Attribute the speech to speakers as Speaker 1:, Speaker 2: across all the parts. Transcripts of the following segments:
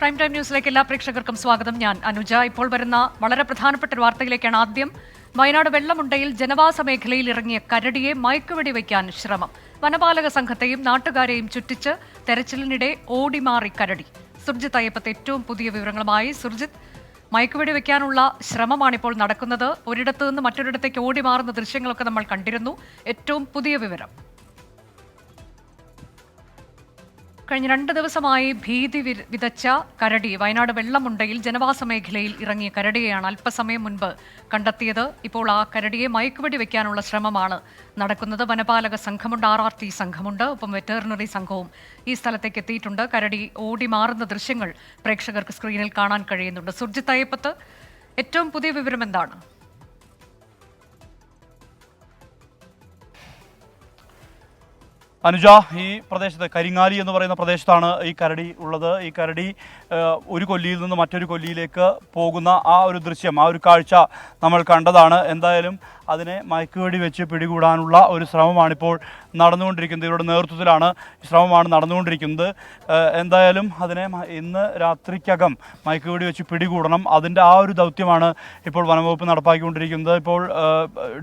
Speaker 1: Prime time ന്യൂസിലേക്ക് എല്ലാ പ്രേക്ഷകർക്കും സ്വാഗതം. ഞാൻ അനുജ. ഇപ്പോൾ വരുന്ന വളരെ പ്രധാനപ്പെട്ട ഒരു വാർത്തയിലേക്കാണ്. ആദ്യം, വയനാട് വെള്ളമുണ്ടയിൽ ജനവാസ മേഖലയിൽ ഇറങ്ങിയ കരടിയെ മയക്കുവെടി വയ്ക്കാൻ ശ്രമം. വനപാലക സംഘത്തെയും നാട്ടുകാരെയും ചുറ്റിച്ച് തെരച്ചിലിനിടെ ഓടിമാറി കരടി. സുർജിത്ത് അയ്യപ്പത്ത് ഏറ്റവും പുതിയ വിവരങ്ങളുമായി. സുർജിത്ത്, മയക്കുവെടി വയ്ക്കാനുള്ള ശ്രമമാണിപ്പോൾ നടക്കുന്നത്. ഒരിടത്തു നിന്ന് മറ്റൊരിടത്തേക്ക് ഓടിമാറുന്ന ദൃശ്യങ്ങളൊക്കെ നമ്മൾ കണ്ടിരുന്നു. ഏറ്റവും പുതിയ വിവരം. കഴിഞ്ഞ 2 ദിവസമായി ഭീതി വിതച്ച കരടി വയനാട് വെള്ളമുണ്ടയിൽ ജനവാസ മേഖലയിൽ ഇറങ്ങിയ കരടിയെയാണ് അല്പസമയം മുൻപ് കണ്ടെത്തിയത്. ഇപ്പോൾ ആ കരടിയെ മയക്കുവെടി വെക്കാനുള്ള ശ്രമമാണ് നടക്കുന്നത്. വനപാലക സംഘമുണ്ട്, RRT സംഘമുണ്ട്, ഒപ്പം വെറ്ററിനറി സംഘവും ഈ സ്ഥലത്തേക്ക് എത്തിയിട്ടുണ്ട്. കരടി ഓടി മാറുന്ന ദൃശ്യങ്ങൾ പ്രേക്ഷകർക്ക് സ്ക്രീനിൽ കാണാൻ കഴിയുന്നുണ്ട്. സുർജിത്ത് അയ്യപ്പത്ത്, ഏറ്റവും പുതിയ വിവരം എന്താണ്?
Speaker 2: അനുജ, ഈ പ്രദേശത്ത് കരിങ്ങാലി എന്ന് പറയുന്ന പ്രദേശത്താണ് ഈ കരടി ഉള്ളത്. ഈ കരടി ഒരു കൊല്ലിയിൽ നിന്ന് മറ്റൊരു കൊല്ലിയിലേക്ക് പോകുന്ന ആ ഒരു ദൃശ്യം, ആ ഒരു കാഴ്ച നമ്മൾ കണ്ടതാണ്. എന്തായാലും അതിനെ മയക്കുവെടി വെച്ച് പിടികൂടാനുള്ള ഒരു ശ്രമമാണിപ്പോൾ നടന്നുകൊണ്ടിരിക്കുന്നത്. ഇവരുടെ നേതൃത്വത്തിലാണ് ശ്രമമാണ് നടന്നുകൊണ്ടിരിക്കുന്നത്. എന്തായാലും അതിനെ ഇന്ന് രാത്രിക്കകം മയക്കുവെടി വെച്ച് പിടികൂടണം. അതിൻ്റെ ആ ഒരു ദൗത്യമാണ് ഇപ്പോൾ വനംവകുപ്പ് നടപ്പാക്കിക്കൊണ്ടിരിക്കുന്നത്. ഇപ്പോൾ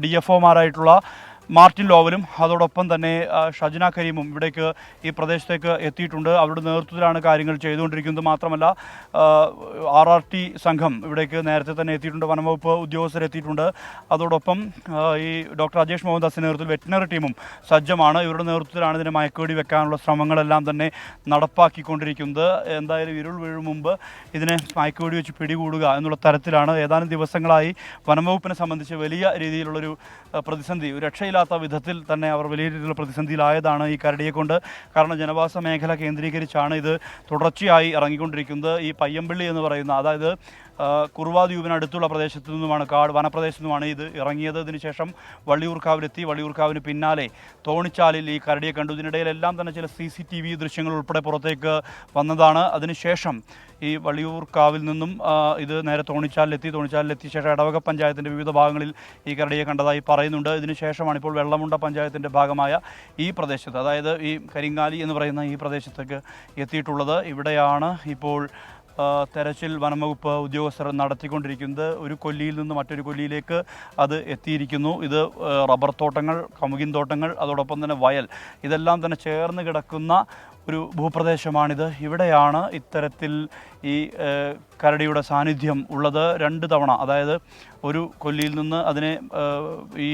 Speaker 2: DFOമാരായിട്ടുള്ള മാർട്ടിൻ ലോവലും അതോടൊപ്പം തന്നെ ഷജന കരീമും ഇവിടേക്ക് ഈ പ്രദേശത്തേക്ക് എത്തിയിട്ടുണ്ട്. അവരുടെ നേതൃത്വത്തിലാണ് കാര്യങ്ങൾ ചെയ്തുകൊണ്ടിരിക്കുന്നത്. മാത്രമല്ല RRT സംഘം ഇവിടേക്ക് നേരത്തെ തന്നെ എത്തിയിട്ടുണ്ട്. വനംവകുപ്പ് ഉദ്യോഗസ്ഥരെത്തിയിട്ടുണ്ട്. അതോടൊപ്പം ഈ ഡോക്ടർ അജേഷ് മോഹൻദാസിൻ്റെ നേതൃത്വത്തിൽ വെറ്റിനറി ടീമും സജ്ജമാണ്. ഇവരുടെ നേതൃത്വത്തിലാണ് ഇതിനെ മയക്കുവെടി വെക്കാനുള്ള ശ്രമങ്ങളെല്ലാം തന്നെ നടപ്പാക്കിക്കൊണ്ടിരിക്കുന്നത്. എന്തായാലും ഇരുൾ വീഴും മുമ്പ് ഇതിനെ മയക്കുവെടി വെച്ച് പിടികൂടുക എന്നുള്ള തരത്തിലാണ് ഏതാനും ദിവസങ്ങളായി വനംവകുപ്പിനെ സംബന്ധിച്ച് വലിയ രീതിയിലുള്ളൊരു പ്രതിസന്ധി, ഒരു രക്ഷയില്ലാത്ത വിധത്തിൽ തന്നെ അവർ വലിയ രീതിയിലുള്ള പ്രതിസന്ധിയിലായതാണ് ഈ കരടിയെ കൊണ്ട്. കാരണം ജനവാസ മേഖല കേന്ദ്രീകരിച്ചാണ് ഇത് തുടർച്ചയായി ഇറങ്ങിക്കൊണ്ടിരിക്കുന്നത്. ഈ പയ്യമ്പള്ളി എന്ന് പറയുന്ന, അതായത് കുറുവാ ദ്വീപിനടുത്തുള്ള പ്രദേശത്തു നിന്നുമാണ്, വനപ്രദേശത്തു നിന്നുമാണ് ഇത് ഇറങ്ങിയത്. ഇതിനുശേഷം വള്ളിയൂർക്കാവിലെത്തി. വള്ളിയൂർക്കാവിന് പിന്നാലെ തോണിച്ചാലിൽ ഈ കരടിയെ കണ്ടു. ഇതിനിടയിലെല്ലാം തന്നെ ചില CCTV ദൃശ്യങ്ങൾ ഉൾപ്പെടെ പുറത്തേക്ക് വന്നതാണ്. അതിനുശേഷം ഈ വള്ളിയൂർക്കാവിൽ നിന്നും ഇത് നേരെ തോണിച്ചാലിലെത്തിയ ശേഷം ഇടവക പഞ്ചായത്തിൻ്റെ വിവിധ ഭാഗങ്ങളിൽ ഈ കരടിയെ കണ്ടതായി പറയുന്നുണ്ട്. ഇതിനുശേഷമാണ് ഇപ്പോൾ വെള്ളമുണ്ട പഞ്ചായത്തിൻ്റെ ഭാഗമായ ഈ പ്രദേശത്ത്, അതായത് ഈ കരിങ്ങാലി എന്ന് പറയുന്ന ഈ പ്രദേശത്തേക്ക് എത്തിയിട്ടുള്ളത്. ഇവിടെയാണ് ഇപ്പോൾ തെരച്ചിൽ വനംവകുപ്പ് ഉദ്യോഗസ്ഥർ നടത്തിക്കൊണ്ടിരിക്കുന്നത്. ഒരു കൊല്ലിയിൽ നിന്ന് മറ്റൊരു കൊല്ലിയിലേക്ക് അത് എത്തിയിരിക്കുന്നു. ഇത് റബ്ബർ തോട്ടങ്ങൾ, കമുകിൻ തോട്ടങ്ങൾ, അതോടൊപ്പം തന്നെ വയൽ, ഇതെല്ലാം തന്നെ ചേർന്ന് കിടക്കുന്ന ഒരു ഭൂപ്രദേശമാണിത്. ഇവിടെയാണ് ഇത്തരത്തിൽ ഈ കരടിയുടെ സാന്നിധ്യം ഉള്ളത്. 2 തവണ, അതായത് ഒരു കൊല്ലിയിൽ നിന്ന് അതിനെ ഈ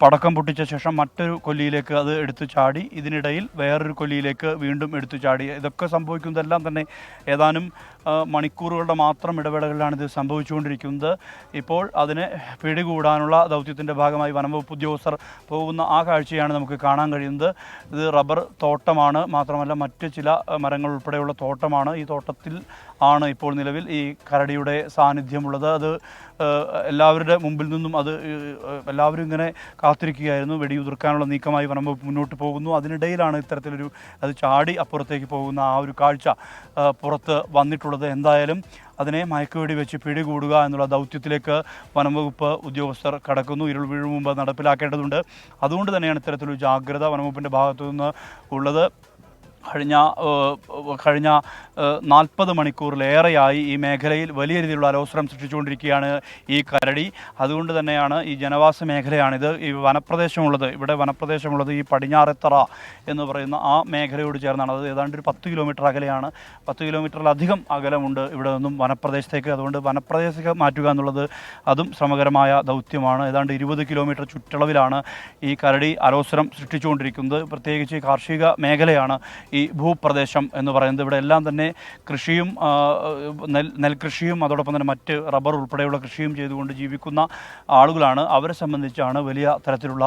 Speaker 2: പടക്കം പൊട്ടിച്ച ശേഷം മറ്റൊരു കൊല്ലിയിലേക്ക് അത് എടുത്തു ചാടി, ഇതിനിടയിൽ വേറൊരു കൊല്ലിയിലേക്ക് വീണ്ടും എടുത്തു ചാടി. ഇതൊക്കെ സംഭവിക്കുന്നതെല്ലാം തന്നെ ഏതാനും മണിക്കൂറുകളുടെ മാത്രം ഇടവേളകളിലാണ് ഇത് സംഭവിച്ചുകൊണ്ടിരിക്കുന്നത്. ഇപ്പോൾ അതിനെ പിടികൂടാനുള്ള ദൗത്യത്തിൻ്റെ ഭാഗമായി വനംവകുപ്പ് ഉദ്യോഗസ്ഥർ പോകുന്ന ആ കാഴ്ചയാണ് നമുക്ക് കാണാൻ കഴിയുന്നത്. ഇത് റബ്ബർ തോട്ടമാണ്, മാത്രമല്ല മറ്റ് ചില മരങ്ങൾ ഉൾപ്പെടെയുള്ള തോട്ടമാണ്. ഈ തോട്ടത്തിൽ ആണ് ഇപ്പോൾ നിലവിൽ ഈ കരടിയുടെ സാന്നിധ്യമുള്ളത്. അത് എല്ലാവരുടെ മുമ്പിൽ നിന്നും എല്ലാവരും ഇങ്ങനെ കാത്തിരിക്കുകയായിരുന്നു. വെടിയുതിർക്കാനുള്ള നീക്കമായി വനംവകുപ്പ് മുന്നോട്ട് പോകുന്നു. അതിനിടയിലാണ് ഇത്തരത്തിലൊരു അത് ചാടി അപ്പുറത്തേക്ക് പോകുന്ന ആ ഒരു കാഴ്ച പുറത്ത് വന്നിട്ടുള്ളത്. എന്തായാലും അതിനെ മയക്കുവെടി വെച്ച് പിടികൂടുക എന്നുള്ള ദൗത്യത്തിലേക്ക് വനംവകുപ്പ് ഉദ്യോഗസ്ഥർ കടക്കുന്നു. ഇരുൾ വീഴും മുമ്പ് നടപ്പിലാക്കേണ്ടതുണ്ട്. അതുകൊണ്ട് തന്നെയാണ് ഇത്തരത്തിലൊരു ജാഗ്രത വനംവകുപ്പിൻ്റെ ഭാഗത്തു നിന്ന് ഉള്ളത്. കഴിഞ്ഞ 40 മണിക്കൂറിലേറെയായി ഈ മേഖലയിൽ വലിയ രീതിയിലുള്ള അലോസരം സൃഷ്ടിച്ചുകൊണ്ടിരിക്കുകയാണ് ഈ കരടി. അതുകൊണ്ട് തന്നെയാണ് ഈ ജനവാസ മേഖലയാണിത്, ഈ വനപ്രദേശമുള്ളത്. ഇവിടെ വനപ്രദേശമുള്ളത് ഈ പടിഞ്ഞാറെത്തറ എന്ന് പറയുന്ന ആ മേഖലയോട് ചേർന്നാണ്. അത് ഏതാണ്ട് ഒരു 10 കിലോമീറ്റർ അകലെയാണ്. 10 കിലോമീറ്ററിലധികം അകലമുണ്ട് ഇവിടെ നിന്നും വനപ്രദേശത്തേക്ക്. അതുകൊണ്ട് വനപ്രദേശത്തേക്ക് മാറ്റുക എന്നുള്ളത് അതും ശ്രമകരമായ ദൗത്യമാണ്. ഏതാണ്ട് 20 കിലോമീറ്റർ ചുറ്റളവിലാണ് ഈ കരടി അലോസരം സൃഷ്ടിച്ചുകൊണ്ടിരിക്കുന്നത്. പ്രത്യേകിച്ച് കാർഷിക മേഖലയാണ് ഈ ഭൂപ്രദേശം എന്ന് പറയുന്നത്. ഇവിടെ എല്ലാം തന്നെ കൃഷിയും നെൽകൃഷിയും അതോടൊപ്പം തന്നെ മറ്റ് റബ്ബർ ഉൾപ്പെടെയുള്ള കൃഷിയും ചെയ്തുകൊണ്ട് ജീവിക്കുന്ന ആളുകളാണ്. അവരെ സംബന്ധിച്ചാണ് വലിയ തരത്തിലുള്ള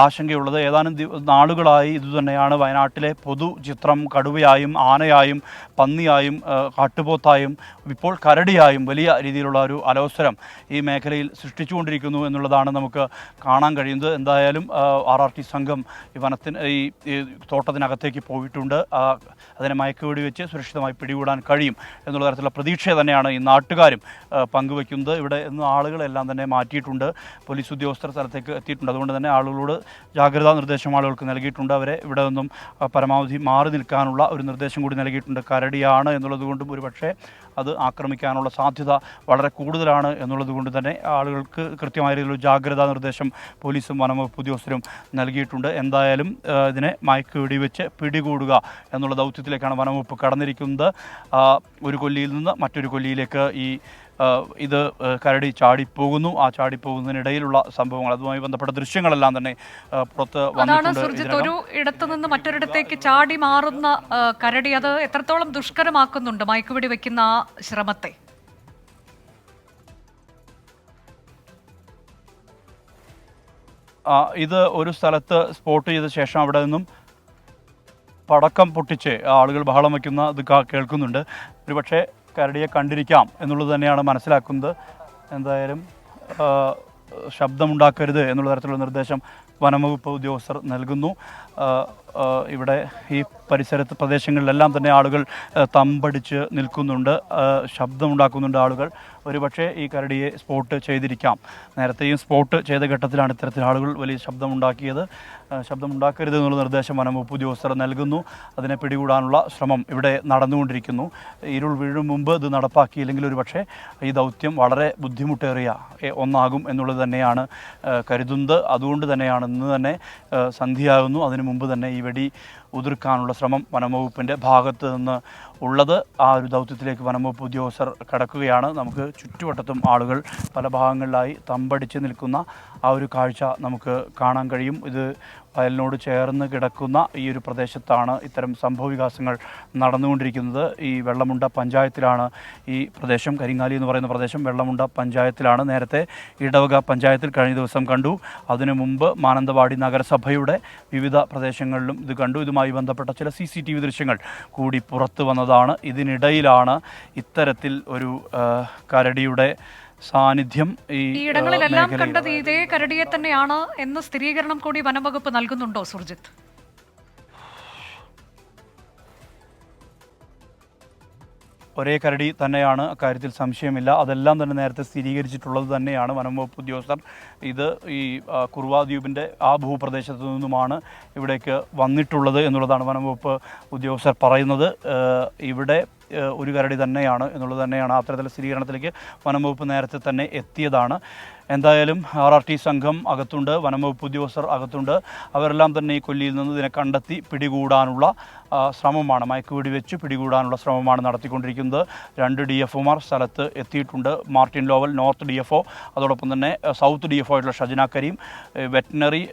Speaker 2: ആശങ്കയുള്ളത്. ഏതാനും നാളുകളായി ഇതുതന്നെയാണ് വയനാട്ടിലെ പൊതു ചിത്രം. കടുവയായും ആനയായും പന്നിയായും കാട്ടുപോത്തായും ഇപ്പോൾ കരടിയായും വലിയ രീതിയിലുള്ള ഒരു അലോസരം ഈ മേഖലയിൽ സൃഷ്ടിച്ചുകൊണ്ടിരിക്കുന്നു എന്നുള്ളതാണ് നമുക്ക് കാണാൻ കഴിയുന്നത്. എന്തായാലും RRT സംഘം ഈ തോട്ടത്തിനകത്തേക്ക് പോയിട്ടുണ്ട്. അതിനെ മയക്കുവെടി വെച്ച് സുരക്ഷിതമായി പിടികൂടാൻ കഴിയും എന്നുള്ള തരത്തിലുള്ള പ്രതീക്ഷ തന്നെയാണ് ഈ നാട്ടുകാരും പങ്കുവയ്ക്കുന്നത്. ഇവിടെ ഇന്ന് ആളുകളെല്ലാം തന്നെ മാറ്റിയിട്ടുണ്ട്, പോലീസ് ഉദ്യോഗസ്ഥർ സ്ഥലത്തേക്ക് എത്തിയിട്ടുണ്ട്. അതുകൊണ്ട് തന്നെ ആളുകളോട് ജാഗ്രതാ നിർദ്ദേശം ആളുകൾക്ക് നൽകിയിട്ടുണ്ട്. അവരെ ഇവിടെ നിന്നും പരമാവധി മാറി നിൽക്കാനുള്ള ഒരു നിർദ്ദേശം കൂടി നൽകിയിട്ടുണ്ട്. കരടിയാണ് എന്നുള്ളത് കൊണ്ടും ഒരുപക്ഷെ അത് ആക്രമിക്കാനുള്ള സാധ്യത വളരെ കൂടുതലാണ് എന്നുള്ളത് കൊണ്ട് തന്നെ ആളുകൾക്ക് കൃത്യമായ രീതിയിലുള്ള ജാഗ്രതാ നിർദ്ദേശം പോലീസും വനംവകുപ്പ് ഉദ്യോഗസ്ഥരും നൽകിയിട്ടുണ്ട്. എന്തായാലും ഇതിനെ മയക്കുവെടി വെച്ച് പിടികൂടുക എന്നുള്ള ദൗത്യത്തിലേക്കാണ് വനംവകുപ്പ് കടന്നിരിക്കുന്നത്. ഒരു കൊല്ലിയിൽ നിന്ന് മറ്റൊരു കൊല്ലിയിലേക്ക് ഇത് കരടി ചാടിപ്പോകുന്നു. ആ ചാടിപ്പോകുന്നതിനിടയിലുള്ള സംഭവങ്ങൾ, അതുമായി ബന്ധപ്പെട്ട ദൃശ്യങ്ങളെല്ലാം തന്നെ പുറത്ത് വന്നിട്ടുണ്ട്.
Speaker 1: ഒരു ഇടത്തു നിന്ന് മറ്റൊരിടത്തേക്ക് ചാടി മാറുന്ന കരടി അത് എത്രത്തോളം ദുഷ്കരമാക്കുന്നുണ്ട് മയക്കുവെടി വെക്കുന്ന ആ ശ്രമത്തെ?
Speaker 2: ഇത് ഒരു സ്ഥലത്ത് സ്പോട്ട് ചെയ്ത ശേഷം അവിടെ നിന്നും പടക്കം പൊട്ടിച്ച് ആളുകൾ ബഹളം വയ്ക്കുന്ന ഇത് കേൾക്കുന്നുണ്ട്. ഒരുപക്ഷെ കരടിയെ കണ്ടിരിക്കാം എന്നുള്ളത് തന്നെയാണ് മനസ്സിലാക്കുന്നത്. എന്തായാലും ശബ്ദമുണ്ടാക്കരുത് എന്നുള്ള തരത്തിലുള്ള നിർദ്ദേശം വനംവകുപ്പ് ഉദ്യോഗസ്ഥർ നൽകുന്നു. ഇവിടെ ഈ പ്രദേശങ്ങളിലെല്ലാം തന്നെ ആളുകൾ തമ്പടിച്ച് നിൽക്കുന്നുണ്ട്, ശബ്ദമുണ്ടാക്കുന്നുണ്ട് ആളുകൾ. ഒരുപക്ഷെ ഈ കരടിയെ സ്പോട്ട് ചെയ്തിരിക്കാം. നേരത്തെയും സ്പോട്ട് ചെയ്ത ഘട്ടത്തിലാണ് ഇത്തരത്തിൽ ആളുകൾ വലിയ ശബ്ദമുണ്ടാക്കിയത്. ശബ്ദമുണ്ടാക്കരുത് എന്നുള്ള നിർദ്ദേശം വനംവകുപ്പ് ഉദ്യോഗസ്ഥർ നൽകുന്നു. അതിനെ പിടികൂടാനുള്ള ശ്രമം ഇവിടെ നടന്നുകൊണ്ടിരിക്കുന്നു. ഇരുൾ വീഴും മുമ്പ് ഇത് നടപ്പാക്കിയില്ലെങ്കിൽ ഒരുപക്ഷെ ഈ ദൗത്യം വളരെ ബുദ്ധിമുട്ടേറിയ ഒന്നാകും എന്നുള്ളത് തന്നെയാണ് കരുതുന്നത്. അതുകൊണ്ട് തന്നെയാണ് ഇന്ന് തന്നെ സന്ധ്യയാകുന്നു, അതിനു മുമ്പ് തന്നെ ഈ വെടി ഉതിർക്കാനുള്ള ശ്രമം വനംവകുപ്പിൻ്റെ ഭാഗത്ത് നിന്ന് ഉള്ളത്. ആ ഒരു ദൗത്യത്തിലേക്ക് വനംവകുപ്പ് ഉദ്യോഗസ്ഥർ കടക്കുകയാണ്. നമുക്ക് ചുറ്റുവട്ടത്തും ആളുകൾ പല ഭാഗങ്ങളിലായി തമ്പടിച്ച് നിൽക്കുന്ന ആ ഒരു കാഴ്ച നമുക്ക് കാണാൻ കഴിയും. ഇത് വയലിനോട് ചേർന്ന് കിടക്കുന്ന ഈ ഒരു പ്രദേശത്താണ് ഇത്തരം സംഭവവികാസങ്ങൾ നടന്നുകൊണ്ടിരിക്കുന്നത്. ഈ വെള്ളമുണ്ട പഞ്ചായത്തിലാണ് ഈ പ്രദേശം, കരിങ്ങാലി എന്ന് പറയുന്ന പ്രദേശം വെള്ളമുണ്ട പഞ്ചായത്തിലാണ്. നേരത്തെ ഇടവക പഞ്ചായത്തിൽ കഴിഞ്ഞ ദിവസം കണ്ടു. അതിനു മുമ്പ് മാനന്തവാടി നഗരസഭയുടെ വിവിധ പ്രദേശങ്ങളിലും ഇത് കണ്ടു. ഇതുമായി ബന്ധപ്പെട്ട ചില CCTV ദൃശ്യങ്ങൾ കൂടി പുറത്തു വന്നതാണ്. ഇതിനിടയിലാണ് ഇത്തരത്തിൽ ഒരു കരടിയുടെ സാന്നിധ്യം
Speaker 1: ഈ ഇടങ്ങളിലെല്ലാം കണ്ടത് ഇതേ കരടിയെ തന്നെയാണ് എന്ന സ്ഥിരീകരണം കൂടി വനംവകുപ്പ് നൽകുന്നുണ്ടോ സുർജിത്ത്?
Speaker 2: ഒരേ കരടി തന്നെയാണ്, അക്കാര്യത്തിൽ സംശയമില്ല. അതെല്ലാം തന്നെ നേരത്തെ സ്ഥിരീകരിച്ചിട്ടുള്ളത് തന്നെയാണ് വനംവകുപ്പ് ഉദ്യോഗസ്ഥർ. ഇത് ഈ കുറുവ ദ്വീപിൻ്റെ ആ ഭൂപ്രദേശത്തു നിന്നുമാണ് ഇവിടേക്ക് വന്നിട്ടുള്ളത് എന്നുള്ളതാണ് വനംവകുപ്പ് ഉദ്യോഗസ്ഥർ പറയുന്നത്. ഇവിടെ ഒരു കരടി തന്നെയാണ് എന്നുള്ളത് തന്നെയാണ്. അത്തരത്തിലുള്ള സ്ഥിരീകരണത്തിലേക്ക് വനംവകുപ്പ് നേരത്തെ തന്നെ എത്തിയതാണ്. എന്തായാലും RRT സംഘം അകത്തുണ്ട്, വനംവകുപ്പ് ഉദ്യോഗസ്ഥർ അകത്തുണ്ട്. അവരെല്ലാം തന്നെ ഈ കൊല്ലിയിൽ നിന്ന് ഇതിനെ കണ്ടെത്തി പിടികൂടാനുള്ള ശ്രമമാണ്, മയക്കുവെടി വെച്ച് പിടികൂടാനുള്ള ശ്രമമാണ് നടത്തിക്കൊണ്ടിരിക്കുന്നത്. 2 DFOമാർ സ്ഥലത്ത് എത്തിയിട്ടുണ്ട്. മാർട്ടിൻ ലോവൽ നോർത്ത് DFO, അതോടൊപ്പം തന്നെ സൗത്ത് DFO ആയിട്ടുള്ള ഷജന കരീം, വെറ്റിനറി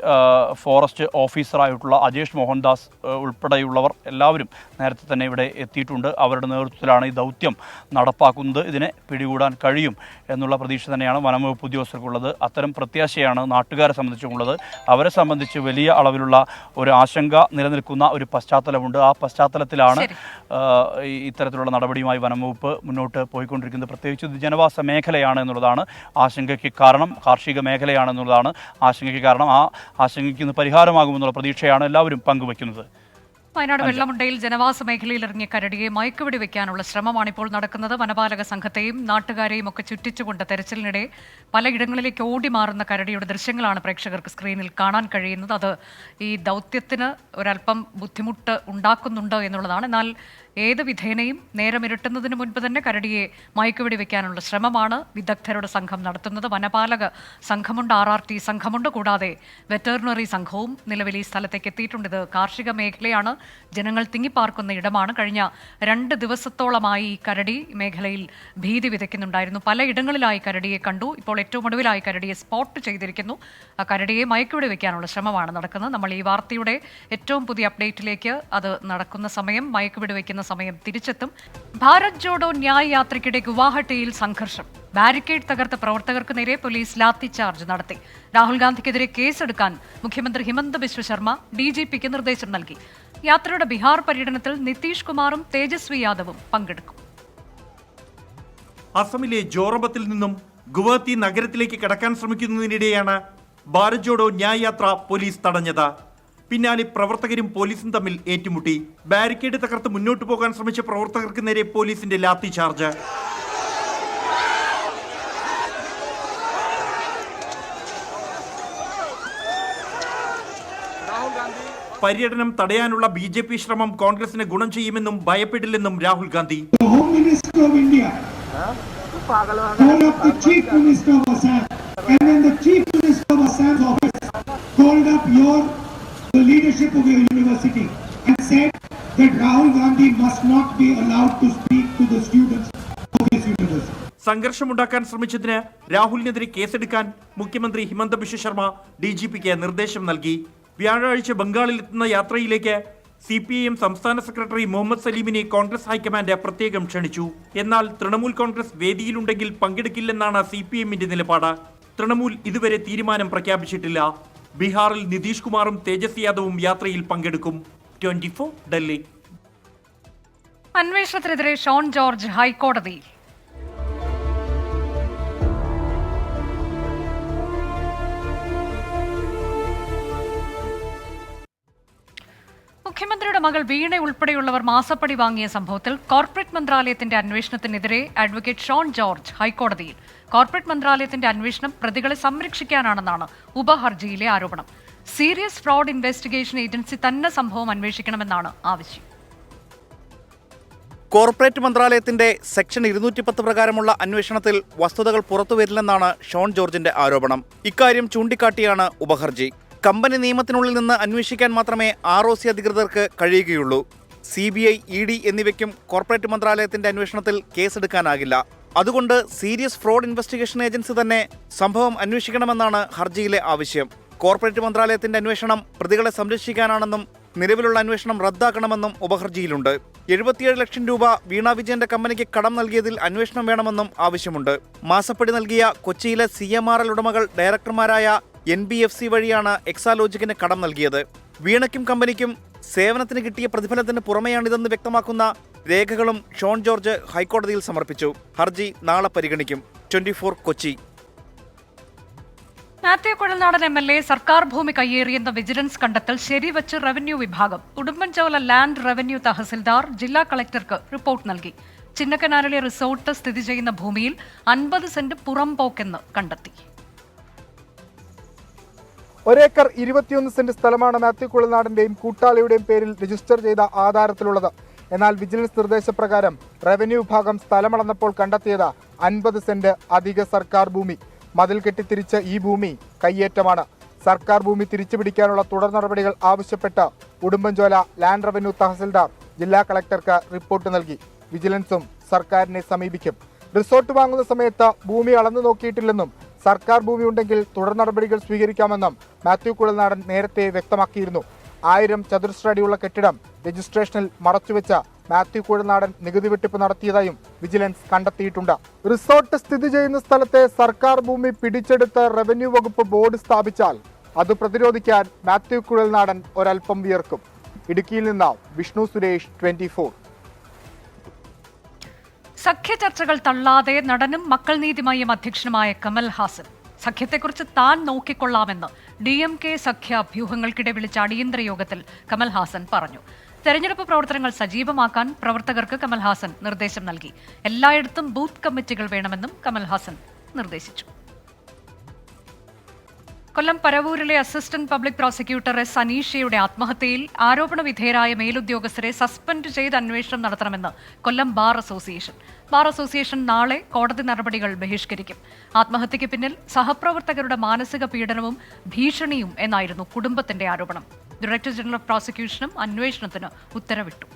Speaker 2: ഫോറസ്റ്റ് ഓഫീസറായിട്ടുള്ള അജേഷ് മോഹൻദാസ് ഉൾപ്പെടെയുള്ളവർ എല്ലാവരും നേരത്തെ തന്നെ ഇവിടെ എത്തിയിട്ടുണ്ട്. അവരുടെ നേതൃത്വത്തിലാണ് ഈ ദൗത്യം നടപ്പാക്കുന്നത്. ഇതിനെ പിടികൂടാൻ കഴിയും എന്നുള്ള പ്രതീക്ഷ തന്നെയാണ് വനംവകുപ്പ് ഉദ്യോഗസ്ഥർക്കുള്ളത്. അത്തരം പ്രത്യാശയാണ് നാട്ടുകാരെ സംബന്ധിച്ചുള്ളത്. അവരെ സംബന്ധിച്ച് വലിയ അളവിലുള്ള ഒരു ആശങ്ക നിലനിൽക്കുന്ന ഒരു പശ്ചാത്തലമുണ്ട്. ആ പശ്ചാത്തലത്തിലാണ് ഇത്തരത്തിലുള്ള നടപടിയുമായി വനംവകുപ്പ് മുന്നോട്ട് പോയിക്കൊണ്ടിരിക്കുന്നത്. പ്രത്യേകിച്ച് ഇത് ജനവാസ മേഖലയാണ് എന്നുള്ളതാണ് ആശങ്കയ്ക്ക് കാരണം, കാർഷിക മേഖലയാണെന്നുള്ളതാണ് ആശങ്കയ്ക്ക് കാരണം. ആ ആശങ്കയ്ക്ക് ഇന്ന് പരിഹാരമാകുമെന്നുള്ള പ്രതീക്ഷയാണ് എല്ലാവരും പങ്കുവയ്ക്കുന്നത്.
Speaker 1: വയനാട് വെള്ളമുണ്ടയിൽ ജനവാസ മേഖലയിൽ ഇറങ്ങിയ കരടിയെ മയക്കുവെടി വെക്കാനുള്ള ശ്രമമാണ് ഇപ്പോൾ നടക്കുന്നത്. വനപാലക സംഘത്തെയും നാട്ടുകാരെയും ഒക്കെ ചുറ്റിച്ചുകൊണ്ട് തെരച്ചിലിനിടെ പലയിടങ്ങളിലേക്ക് ഓടി മാറുന്ന കരടിയുടെ ദൃശ്യങ്ങളാണ് പ്രേക്ഷകർക്ക് സ്ക്രീനിൽ കാണാൻ കഴിയുന്നത്. അത് ഈ ദൗത്യത്തിന് ഒരല്പം ബുദ്ധിമുട്ട് ഉണ്ടാക്കുന്നുണ്ട് എന്നുള്ളതാണ്. എന്നാൽ ഏത് വിധേനയും നേരമിരട്ടുന്നതിന് മുൻപ് തന്നെ കരടിയെ മയക്കുവെടി വെക്കാനുള്ള ശ്രമമാണ് വിദഗ്ധരുടെ സംഘം നടത്തുന്നത്. വനപാലക സംഘമുണ്ട്, RRT സംഘമുണ്ട്, കൂടാതെ വെറ്ററിനറി സംഘവും നിലവിൽ ഈ സ്ഥലത്തേക്ക് എത്തിയിട്ടുണ്ട്. ഇത് കാർഷിക മേഖലയാണ്, ജനങ്ങൾ തിങ്ങിപ്പാർക്കുന്ന ഇടമാണ്. കഴിഞ്ഞ 2 ദിവസത്തോളമായി ഈ കരടി മേഖലയിൽ ഭീതി വിതയ്ക്കുന്നുണ്ടായിരുന്നു. പലയിടങ്ങളിലായി കരടിയെ കണ്ടു. ഇപ്പോൾ ഏറ്റവും ഒടുവിലായി കരടിയെ സ്പോട്ട് ചെയ്തിരിക്കുന്നു. ആ കരടിയെ മയക്കുവെടി വെക്കാനുള്ള ശ്രമമാണ് നടക്കുന്നത്. നമ്മൾ ഈ വാർത്തയുടെ ഏറ്റവും പുതിയ അപ്ഡേറ്റിലേക്ക് അത് നടക്കുന്ന സമയം, മയക്കുവെടി വെക്കുന്ന സമയം തിരിച്ചെത്തും. ഭാരത് ജോഡോ ന്യായ് യാത്രയ്ക്കിടെ ഗുവാഹട്ടിയിൽ സംഘർഷം. ബാരിക്കേഡ് തകർത്ത പ്രവർത്തകർക്ക് നേരെ പോലീസ് ലാത്തി ചാർജ് നടത്തി. രാഹുൽ ഗാന്ധിക്കെതിരെ കേസെടുക്കാൻ മുഖ്യമന്ത്രി ഹിമന്ത ബിശ്വ ശർമ്മ DGPക്ക് നിർദ്ദേശം നൽകി. യാത്രയുടെ ബീഹാർ പര്യടനത്തിൽ നിതീഷ് കുമാറും തേജസ്വി യാദവും പങ്കെടുക്കും.
Speaker 3: അസമിലെ ജോറബത്തിൽ നിന്നും ഗുവാഹത്തി നഗരത്തിലേക്ക് കടക്കാൻ ശ്രമിക്കുന്നതിനിടെയാണ് ഭാരത് ജോഡോ ന്യായ് യാത്ര പോലീസ് തടഞ്ഞത്. പിന്നാലെ പ്രവർത്തകരും പോലീസും തമ്മിൽ ഏറ്റുമുട്ടി. ബാരിക്കേഡ് തകർത്ത് മുന്നോട്ടു പോകാൻ ശ്രമിച്ച പ്രവർത്തകർക്ക് നേരെ പോലീസിന്റെ ലാത്തി ചാർജ്. പര്യടനം തടയാനുള്ള BJP ശ്രമം കോൺഗ്രസിന് ഗുണം ചെയ്യുമെന്നും ഭയപ്പെടില്ലെന്നും രാഹുൽ ഗാന്ധി. സംഘർഷമുണ്ടാക്കാൻ ശ്രമിച്ചതിന് രാഹുലിനെതിരെ കേസെടുക്കാൻ മുഖ്യമന്ത്രി ഹിമന്ത ബിശ്വ ശർമ്മ DGPക്ക് നിർദ്ദേശം നൽകി. വ്യാഴാഴ്ച ബംഗാളിലെത്തുന്ന യാത്രയിലേക്ക് CPIM സംസ്ഥാന സെക്രട്ടറി മുഹമ്മദ് സലീമിനെ കോൺഗ്രസ് ഹൈക്കമാൻഡ് പ്രത്യേകം ക്ഷണിച്ചു. എന്നാൽ തൃണമൂൽ കോൺഗ്രസ് വേദിയിലുണ്ടെങ്കിൽ പങ്കെടുക്കില്ലെന്നാണ് CPIMന്റെ നിലപാട്. തൃണമൂൽ ഇതുവരെ തീരുമാനം പ്രഖ്യാപിച്ചിട്ടില്ല. ബീഹാറിൽ നിതീഷ് കുമാറും തേജസ്വി യാദവും യാത്രയിൽ പങ്കെടുക്കും. 24 ഡൽഹി.
Speaker 1: അന്വേഷണത്തിനെതിരെ ഷോൺ ജോർജ് ഹൈക്കോടതിയിൽ. മുഖ്യമന്ത്രിയുടെ മകൾ വീണ ഉൾപ്പെടെയുള്ളവർ മാസപ്പടി വാങ്ങിയ സംഭവത്തിൽ കോർപ്പറേറ്റ് മന്ത്രാലയത്തിന്റെ അന്വേഷണത്തിനെതിരെ അഡ്വക്കേറ്റ് ഷോൺ ജോർജ് ഹൈക്കോടതിയിൽ. കോർപ്പറേറ്റ് മന്ത്രാലയത്തിന്റെ അന്വേഷണം പ്രതികളെ സംരക്ഷിക്കാനാണെന്നാണ് ഉപഹർജിയിലെ ആരോപണം. സീരിയസ് ഫ്രോഡ് ഇൻവെസ്റ്റിഗേഷൻ ഏജൻസി തന്നെ സംഭവം അന്വേഷിക്കണമെന്നാണ് ആവശ്യം.
Speaker 4: കോർപ്പറേറ്റ് മന്ത്രാലയത്തിന്റെ സെക്ഷൻ 210 പ്രകാരമുള്ള അന്വേഷണത്തിൽ വസ്തുതകൾ പുറത്തുവരില്ലെന്നാണ് ഷോൺ ജോർജിന്റെ ആരോപണം. ഇക്കാര്യം ചൂണ്ടിക്കാട്ടിയാണ് ഉപഹർജി. കമ്പനി നിയമത്തിനുള്ളിൽ നിന്ന് അന്വേഷിക്കാൻ മാത്രമേ ROC അധികൃതർക്ക് കഴിയുകയുള്ളൂ. CBI, ED എന്നിവയ്ക്കും കോർപ്പറേറ്റ് മന്ത്രാലയത്തിന്റെ അന്വേഷണത്തിൽ കേസെടുക്കാനാകില്ല. അതുകൊണ്ട് സീരിയസ് ഫ്രോഡ് ഇൻവെസ്റ്റിഗേഷൻ ഏജൻസി തന്നെ സംഭവം അന്വേഷിക്കണമെന്നാണ് ഹർജിയിലെ ആവശ്യം. കോർപ്പറേറ്റ് മന്ത്രാലയത്തിന്റെ അന്വേഷണം പ്രതികളെ സംരക്ഷിക്കാനാണെന്നും നിലവിലുള്ള അന്വേഷണം റദ്ദാക്കണമെന്നും ഉപഹർജിയിലുണ്ട്. 77 ലക്ഷം രൂപ വീണ വിജയന്റെ കമ്പനിക്ക് കടം നൽകിയതിൽ അന്വേഷണം വേണമെന്നും ആവശ്യമുണ്ട്. മാസപ്പടി നൽകിയ കൊച്ചിയിലെ CMRL ഉടമകൾ ഡയറക്ടർമാരായ NBFC വഴിയാണ് എക്സാലോജിക്കിന് കടം നൽകിയത്. വീണയ്ക്കും കമ്പനിക്കും സേവനത്തിന് കിട്ടിയ പ്രതിഫലത്തിന് പുറമെയാണിതെന്ന് വ്യക്തമാക്കുന്ന രേഖകളും ഷോൺ ജോർജ് ഹൈക്കോടതിയിൽ സമർപ്പിച്ചു. ഹർജി നാളെ പരിഗണിക്കും. 24 കൊച്ചി.
Speaker 1: മാത്യു കുഴൽനാടൻ MLA സർക്കാർ ഭൂമി കയ്യേറിയെന്ന വിജിലൻസ് കണ്ടെത്തൽ ശരിവച്ച് റവന്യൂ വിഭാഗം. ഉടുമ്പൻചോല ലാൻഡ് റവന്യൂ തഹസിൽദാർ ജില്ലാ കളക്ടർക്ക് റിപ്പോർട്ട് നൽകി. ചിന്നക്കനാലിലെ റിസോർട്ട് സ്ഥിതി ചെയ്യുന്ന ഭൂമിയിൽ 50 സെന്റ് പുറംപോക്കെന്ന് കണ്ടെത്തി.
Speaker 5: 1 ഏക്കർ 21 സെന്റ് സ്ഥലമാണ് മാത്യു കുഴൽനാടന്റെയും കൂട്ടാളിയുടെയും പേരിൽ രജിസ്റ്റർ ചെയ്ത ആധാരത്തിലുള്ളത്. എന്നാൽ വിജിലൻസ് നിർദ്ദേശപ്രകാരം റവന്യൂ വിഭാഗം സ്ഥലമളന്നപ്പോൾ കണ്ടെത്തിയത് 50 സെന്റ് അധിക സർക്കാർ ഭൂമി. മതിൽ കെട്ടിത്തിരിച്ച ഈ ഭൂമി കയ്യേറ്റമാണ്. സർക്കാർ ഭൂമി തിരിച്ചുപിടിക്കാനുള്ള തുടർ നടപടികൾ ആവശ്യപ്പെട്ട് ഉടുമ്പൻചോല ലാൻഡ് റവന്യൂ തഹസിൽദാർ ജില്ലാ കളക്ടർക്ക് റിപ്പോർട്ട് നൽകി. വിജിലൻസും സർക്കാരിനെ സമീപിക്കും. റിസോർട്ട് വാങ്ങുന്ന സമയത്ത് ഭൂമി അളന്നു നോക്കിയിട്ടില്ലെന്നും സർക്കാർ ഭൂമി ഉണ്ടെങ്കിൽ തുടർ നടപടികൾ സ്വീകരിക്കാമെന്നും മാത്യു കുഴൽനാടൻ നേരത്തെ വ്യക്തമാക്കിയിരുന്നു. 1000 ചതുരശ്ര അടിയുള്ള കെട്ടിടം രജിസ്ട്രേഷനിൽ മറച്ചുവെച്ച മാത്യു കുഴൽനാടൻ നികുതി വെട്ടിപ്പ് നടത്തിയതായും വിജിലൻസ് കണ്ടെത്തിയിട്ടുണ്ട്. റിസോർട്ട് സ്ഥിതി ചെയ്യുന്ന സ്ഥലത്തെ സർക്കാർ ഭൂമി പിടിച്ചെടുത്ത് റവന്യൂ വകുപ്പ് ബോർഡ് സ്ഥാപിച്ചാൽ അത് പ്രതിരോധിക്കാൻ മാത്യു കുഴൽനാടൻ ഒരൽപ്പം വിയർക്കും. ഇടുക്കിയിൽ നിന്ന് വിഷ്ണു സുരേഷ്, 24.
Speaker 1: സഖ്യ ചർച്ചകൾ തള്ളാതെ നടനും മക്കൾ നീതി മയ്യം അധ്യക്ഷനുമായ കമൽ ഹാസൻ. സഖ്യത്തെക്കുറിച്ച് താൻ നോക്കിക്കൊള്ളാമെന്ന് DMK സഖ്യ അഭ്യൂഹങ്ങൾക്കിടെ വിളിച്ച അടിയന്തര യോഗത്തിൽ കമൽ ഹാസൻ പറഞ്ഞു. തെരഞ്ഞെടുപ്പ് പ്രവർത്തനങ്ങൾ സജീവമാക്കാൻ പ്രവർത്തകർക്ക് കമൽ ഹാസൻ നിർദ്ദേശം നൽകി. എല്ലായിടത്തും ബൂത്ത് കമ്മിറ്റികൾ വേണമെന്നും കമൽ ഹാസൻ നിർദ്ദേശിച്ചു. കൊല്ലം പരവൂരിലെ അസിസ്റ്റന്റ് പബ്ലിക് പ്രോസിക്യൂട്ടർ S. അനീഷയുടെ ആത്മഹത്യയിൽ ആരോപണ വിധേയരായ മേലുദ്യോഗസ്ഥരെ സസ്പെൻഡ് ചെയ്ത് അന്വേഷണം നടത്തണമെന്ന് കൊല്ലം ബാർ അസോസിയേഷൻ. ബാർ അസോസിയേഷൻ നാളെ കോടതി നടപടികൾ ബഹിഷ്കരിക്കും. ആത്മഹത്യയ്ക്ക് പിന്നിൽ സഹപ്രവർത്തകരുടെ മാനസിക പീഡനവും ഭീഷണിയും എന്നായിരുന്നു കുടുംബത്തിന്റെ ആരോപണം. ഡയറക്ടർ ജനറൽ ഓഫ് പ്രോസിക്യൂഷനും അന്വേഷണത്തിന് ഉത്തരവിട്ടു.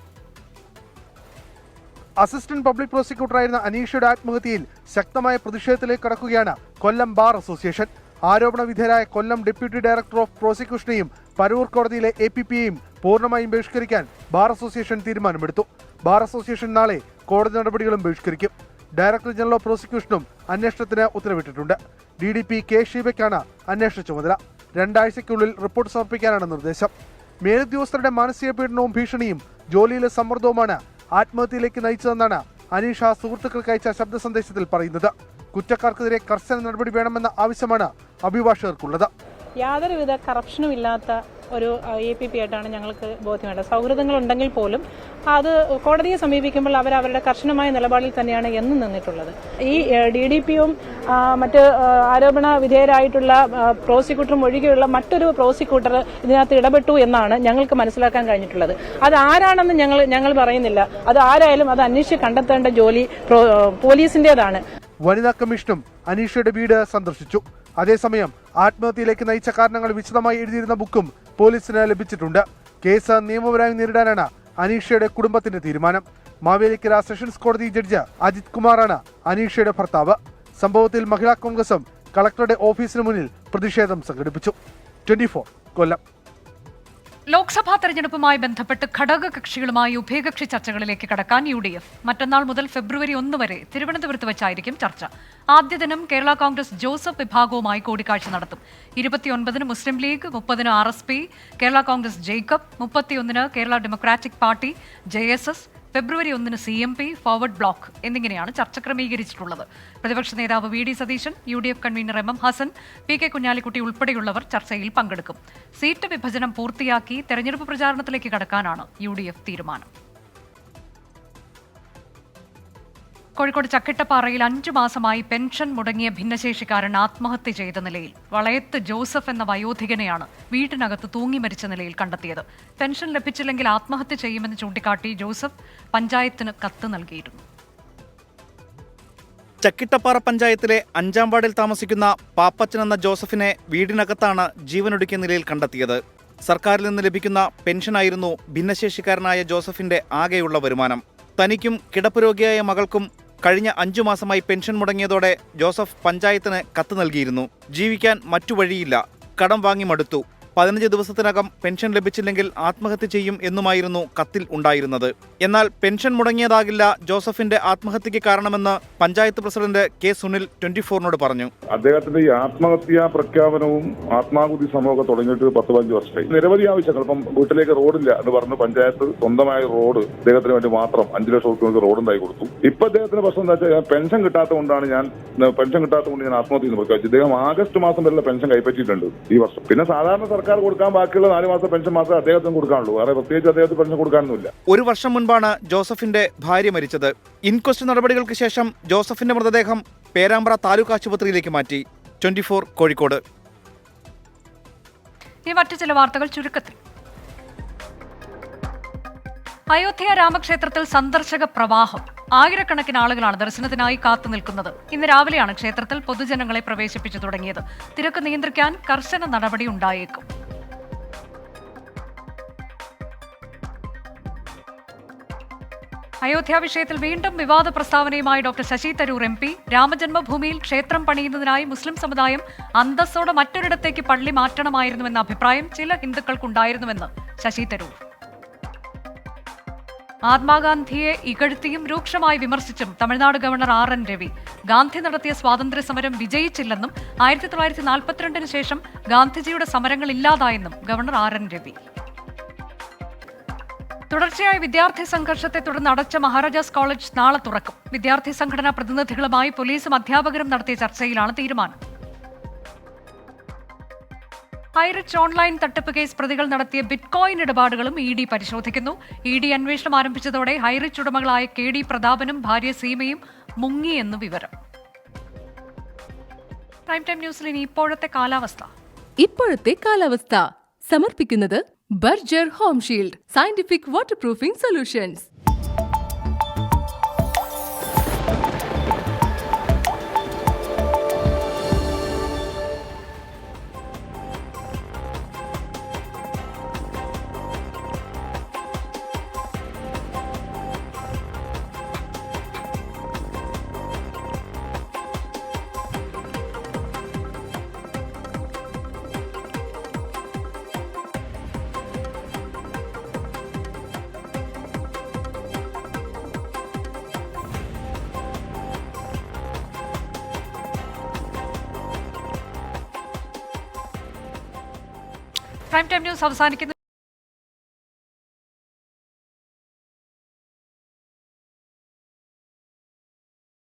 Speaker 5: അസിസ്റ്റന്റ് പബ്ലിക് പ്രോസിക്യൂട്ടറായിരുന്ന അനീഷയുടെ ആത്മഹത്യയിൽ ശക്തമായ പ്രതിഷേധത്തിലേക്ക് കടക്കുകയാണ് കൊല്ലം ബാർ അസോസിയേഷൻ. ആരോപണ വിധേയരായ കൊല്ലം ഡെപ്യൂട്ടി ഡയറക്ടർ ഓഫ് പ്രോസിക്യൂഷനെയും പരവൂർ കോടതിയിലെ APPയെയും പൂർണ്ണമായും ബഹിഷ്കരിക്കാൻ ബാർ അസോസിയേഷൻ തീരുമാനമെടുത്തു. ബാർ അസോസിയേഷൻ നാളെ കോടതി നടപടികളും ബഹിഷ്കരിക്കും. ഡയറക്ടർ ജനറൽ ഓഫ് പ്രോസിക്യൂഷനും അന്വേഷണത്തിന് ഉത്തരവിട്ടിട്ടുണ്ട്. DDP K. ഷീബയ്ക്കാണ് അന്വേഷണ ചുമതല. 2 ആഴ്ചയ്ക്കുള്ളിൽ റിപ്പോർട്ട് സമർപ്പിക്കാനാണ് നിർദ്ദേശം. മേലുദ്യോഗസ്ഥരുടെ മാനസിക പീഡനവും ഭീഷണിയും ജോലിയിലെ സമ്മർദ്ദവുമാണ് ആത്മഹത്യയിലേക്ക് നയിച്ചതെന്നാണ് അനീഷ സുഹൃത്തുക്കൾക്ക് അയച്ച ശബ്ദ സന്ദേശത്തിൽ പറയുന്നത്. കുറ്റക്കാർക്കെതിരെ കർശന നടപടി വേണമെന്ന ആവശ്യമാണ് അഭിഭാഷകർക്കുള്ളത്.
Speaker 6: യാതൊരുവിധ കറപ്ഷനും ഇല്ലാത്ത ഒരു APP ആയിട്ടാണ് ഞങ്ങൾക്ക് ബോധ്യമുള്ളത്. സൗഹൃദങ്ങളുണ്ടെങ്കിൽ പോലും അത് കോടതിയെ സമീപിക്കുമ്പോൾ അവരവരുടെ കർശനമായ നിലപാടിൽ തന്നെയാണ് എന്നും നിന്നിട്ടുള്ളത്. ഈ DDP-യും മറ്റ് ആരോപണ വിധേയരായിട്ടുള്ള പ്രോസിക്യൂട്ടറും ഒഴികെയുള്ള മറ്റൊരു പ്രോസിക്യൂട്ടർ ഇതിനകത്ത് ഇടപെട്ടു എന്നാണ് ഞങ്ങൾക്ക് മനസ്സിലാക്കാൻ കഴിഞ്ഞിട്ടുള്ളത്. അത് ആരാണെന്ന് ഞങ്ങൾ പറയുന്നില്ല. അത് ആരായാലും അത് അന്വേഷിച്ച് കണ്ടെത്തേണ്ട ജോലി പോലീസിന്റേതാണ്.
Speaker 7: വനിതാ കമ്മീഷനും അനീഷയുടെ വീട് സന്ദർശിച്ചു. അതേസമയം ആത്മഹത്യയിലേക്ക് നയിച്ച കാരണങ്ങൾ വിശദമായി എഴുതിയിരുന്ന ബുക്കും പോലീസിന് ലഭിച്ചിട്ടുണ്ട്. കേസ് നിയമപരമായി നേരിടാനാണ് അനീഷയുടെ കുടുംബത്തിന്റെ തീരുമാനം. മാവേലിക്കര സെഷൻസ് കോടതി ജഡ്ജ് അജിത് കുമാറാണ് അനീഷയുടെ ഭർത്താവ്. സംഭവത്തിൽ മഹിളാ കോൺഗ്രസും കളക്ടറുടെ ഓഫീസിന് മുന്നിൽ പ്രതിഷേധം സംഘടിപ്പിച്ചു. 24 കൊല്ലം.
Speaker 1: ലോക്സഭാ തെരഞ്ഞെടുപ്പുമായി ബന്ധപ്പെട്ട് ഘടകകക്ഷികളുമായി ഉഭയകക്ഷി ചർച്ചകളിലേക്ക് കടക്കാൻ UDF മറ്റന്നാൾ മുതൽ ഫെബ്രുവരി 1 വരെ തിരുവനന്തപുരത്ത് വെച്ചായിരിക്കും ചർച്ച. ആദ്യ ദിനം കേരള കോൺഗ്രസ് ജോസഫ് വിഭാഗവുമായി കൂടിക്കാഴ്ച നടത്തും. 29-ന് മുസ്ലിം ലീഗ്, 30-ന് RSP, കേരള കോൺഗ്രസ് ജേക്കബ്, 31-ന് കേരള ഡെമോക്രാറ്റിക് പാർട്ടി, JSS, ഫെബ്രുവരി 1-ന് CMP, ഫോർവേഡ് ബ്ലോക്ക് എന്നിങ്ങനെയാണ് ചർച്ച ക്രമീകരിച്ചിട്ടുള്ളത്. പ്രതിപക്ഷ നേതാവ് VD Satheesan, UDF convener MM Hassan, PK Kunhalikutty ഉൾപ്പെടെയുള്ളവർ ചർച്ചയിൽ പങ്കെടുക്കും. സീറ്റ് വിഭജനം പൂർത്തിയാക്കി തെരഞ്ഞെടുപ്പ് പ്രചാരണത്തിലേക്ക് കടക്കാനാണ് UDF തീരുമാനം. കോഴിക്കോട് ചക്കിട്ടപ്പാറയിൽ 5 മാസമായി പെൻഷൻ മുടങ്ങിയ ഭിന്നശേഷിക്കാരൻ ആത്മഹത്യ ചെയ്ത നിലയിൽ വളയത്ത് ജോസഫ് എന്ന വയോധികനെയാണ് വീട്ടിനകത്ത് തൂങ്ങി മരിച്ച നിലയിൽ കണ്ടെത്തിയത്. പെൻഷൻ ലഭിച്ചില്ലെങ്കിൽ ആത്മഹത്യ ചെയ്യുമെന്ന് ചൂണ്ടിക്കാട്ടി ജോസഫ് പഞ്ചായത്തിന് കത്ത് നൽകിയിരുന്നു.
Speaker 4: ചക്കിട്ടപ്പാറ പഞ്ചായത്തിലെ 5-ാം വാർഡിൽ താമസിക്കുന്ന പാപ്പച്ചൻ എന്ന ജോസഫിനെ വീടിനകത്താണ് ജീവനൊടുക്കിയ നിലയിൽ കണ്ടെത്തിയത്. സർക്കാരിൽ നിന്ന് ലഭിക്കുന്ന പെൻഷനായിരുന്നു ഭിന്നശേഷിക്കാരനായ ജോസഫിന്റെ ആകെയുള്ള വരുമാനം. തനിക്കും കിടപ്പ് രോഗിയായ മകൾക്കും കഴിഞ്ഞ 5 മാസമായി പെൻഷൻ മുടങ്ങിയതോടെ ജോസഫ് പഞ്ചായത്തിന് കത്ത് നൽകിയിരുന്നു. ജീവിക്കാൻ മറ്റു വഴിയില്ല, കടം വാങ്ങി മടുത്തു, 15 ദിവസത്തിനകം പെൻഷൻ ലഭിച്ചില്ലെങ്കിൽ ആത്മഹത്യ ചെയ്യും എന്നുമായിരുന്നു കത്തിൽ ഉണ്ടായിരുന്നത്. എന്നാൽ പെൻഷൻ മുടങ്ങിയതാകില്ല ജോസഫിന്റെ ആത്മഹത്യക്ക് കാരണമെന്ന് പഞ്ചായത്ത് പ്രസിഡന്റ് K. സുനിൽ 24-നോട് പറഞ്ഞു.
Speaker 8: അദ്ദേഹത്തിന്റെ ഈ ആത്മഹത്യാ പ്രഖ്യാപനവും ആത്മാഹുതി സമൂഹം തുടങ്ങിയിട്ട് 10-15 വർഷമായി. നിരവധി ആവശ്യങ്ങൾ, ഇപ്പം വീട്ടിലേക്ക് റോഡില്ല എന്ന് പറഞ്ഞ് പഞ്ചായത്ത് സ്വന്തമായ റോഡ് അദ്ദേഹത്തിന് വേണ്ടി മാത്രം 5 ലക്ഷം രൂപ റോഡ് ഉണ്ടായി കൊടുത്തു. ഇപ്പൊ അദ്ദേഹത്തിന്റെ പ്രശ്നം എന്താ വെച്ചാൽ പെൻഷൻ കിട്ടാത്തതുകൊണ്ടാണ് ഞാൻ ആത്മഹത്യ എന്ന് പ്രഖ്യാപിച്ചു. ഇദ്ദേഹം ആഗസ്റ്റ് മാസം വരെയുള്ള പെൻഷൻ കൈപ്പറ്റിയിട്ടുണ്ട് ഈ വർഷം. പിന്നെ സാധാരണ സർക്കാർ കൊടുക്കാൻ ബാക്കിയുള്ള 4 മാസം പെൻഷൻ മാത്രമേ അദ്ദേഹത്തിന് കൊടുക്കാനുള്ളൂ. വേറെ പ്രത്യേകിച്ച് അദ്ദേഹത്തിന് പെൻഷൻ കൊടുക്കാനൊന്നുമില്ല.
Speaker 4: 1 വർഷം മുൻപാണ് ജോസഫിന്റെ ഭാര്യ മരിച്ചത്. ഇൻക്വസ്റ്റ് നടപടികൾക്ക് ശേഷം ജോസഫിന്റെ മൃതദേഹം പേരാമ്പ്ര താലൂക്ക് ആശുപത്രിയിലേക്ക് മാറ്റി. 24 കോഴിക്കോട്.
Speaker 1: ഇനി മറ്റു ചില വാർത്തകൾ ചുരുക്കത്തിൽ. അയോധ്യ രാമക്ഷേത്രത്തിൽ സന്ദർശക പ്രവാഹം. ആയിരക്കണക്കിന് ആളുകളാണ് ദർശനത്തിനായി കാത്തുനിൽക്കുന്നത്. ഇന്ന് രാവിലെയാണ് ക്ഷേത്രത്തിൽ പൊതുജനങ്ങളെ പ്രവേശിപ്പിച്ചു തുടങ്ങിയത്. തിരക്ക് നിയന്ത്രിക്കാൻ കർശന നടപടി ഉണ്ടായേക്കും. അയോധ്യ വിഷയത്തിൽ വീണ്ടും വിവാദ പ്രസ്താവനയുമായി ഡോക്ടർ ശശി തരൂർ MP. രാമജന്മഭൂമിയിൽ ക്ഷേത്രം പണിയുന്നതിനായി മുസ്ലിം സമുദായം അന്തസ്സോടെ മറ്റൊരിടത്തേക്ക് പള്ളി മാറ്റണമായിരുന്നുവെന്ന അഭിപ്രായം ചില ഹിന്ദുക്കൾക്കുണ്ടായിരുന്നുവെന്ന് ശശി തരൂർ. മഹാത്മാഗാന്ധിയെ ഇകഴ്ത്തിയും രൂക്ഷമായി വിമർശിച്ചും തമിഴ്നാട് ഗവർണർ RN രവി. ഗാന്ധി നടത്തിയ സ്വാതന്ത്ര്യ സമരം വിജയിച്ചില്ലെന്നും 1942-ന് ശേഷം ഗാന്ധിജിയുടെ സമരങ്ങൾ ഇല്ലാതായെന്നും ഗവർണർ RN രവി. തുടർച്ചയായ വിദ്യാർത്ഥി സംഘർഷത്തെ തുടർന്ന് അടച്ച മഹാരാജാസ് കോളേജ് നാളെ തുറക്കും. വിദ്യാർത്ഥി സംഘടനാ പ്രതിനിധികളുമായി പോലീസും അധ്യാപകരും നടത്തിയ ചർച്ചയിലാണ് തീരുമാനം. ഹൈറിച്ച് ഓൺലൈൻ തട്ടിപ്പ് കേസ് പ്രതികൾ നടത്തിയ ബിറ്റ്കോയിൻ ഇടപാടുകളും ED പരിശോധിക്കുന്നു. ED അന്വേഷണം ആരംഭിച്ചതോടെ ഹൈറിച്ച് ഉടമകളായ KD പ്രതാപനും ഭാര്യ സീമയും മുങ്ങിയെന്ന് വിവരം. പ്രൈം ടൈം ന്യൂസിൽ ഇനി ഇപ്പോഴത്തെ കാലാവസ്ഥ
Speaker 9: സമർപ്പിക്കുന്നത് Berger home shield scientific water proofing solutions.
Speaker 1: Prime time news അവസാനിക്കുന്നു.